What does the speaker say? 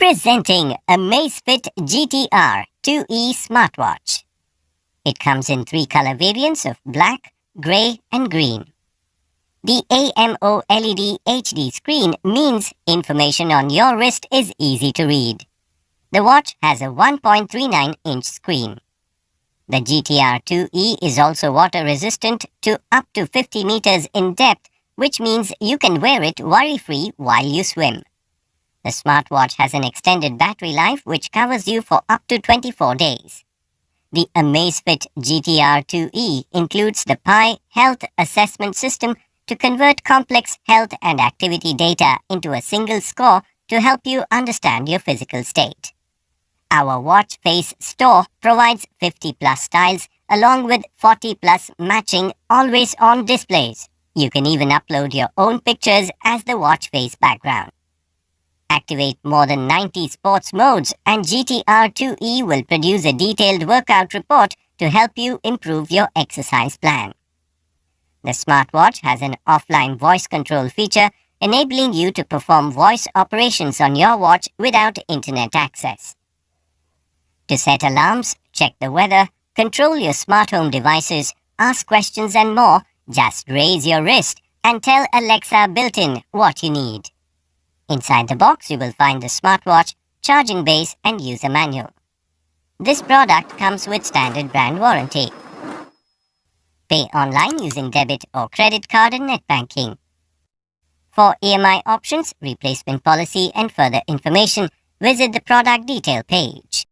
Presenting Amazfit GTR 2E smartwatch. It comes in 3 color variants of black, grey and green. The AMOLED HD screen means information on your wrist is easy to read. The watch has a 1.39-inch screen. The GTR 2E is also water resistant to up to 50 meters in depth, which means you can wear it worry-free while you swim. The smartwatch has an extended battery life which covers you for up to 24 days. The Amazfit GTR 2E includes the Pi Health Assessment System to convert complex health and activity data into a single score to help you understand your physical state. Our watch face store provides 50+ styles along with 40+ matching always-on displays. You can even upload your own pictures as the watch face background. Activate more than 90 sports modes and GTR 2E will produce a detailed workout report to help you improve your exercise plan. The smartwatch has an offline voice control feature enabling you to perform voice operations on your watch without internet access. To set alarms, check the weather, control your smart home devices, ask questions and more, just raise your wrist and tell Alexa built-in what you need. Inside the box, you will find the smartwatch, charging base and user manual. This product comes with standard brand warranty. Pay online using debit or credit card and net banking. For EMI options, replacement policy and further information, visit the product detail page.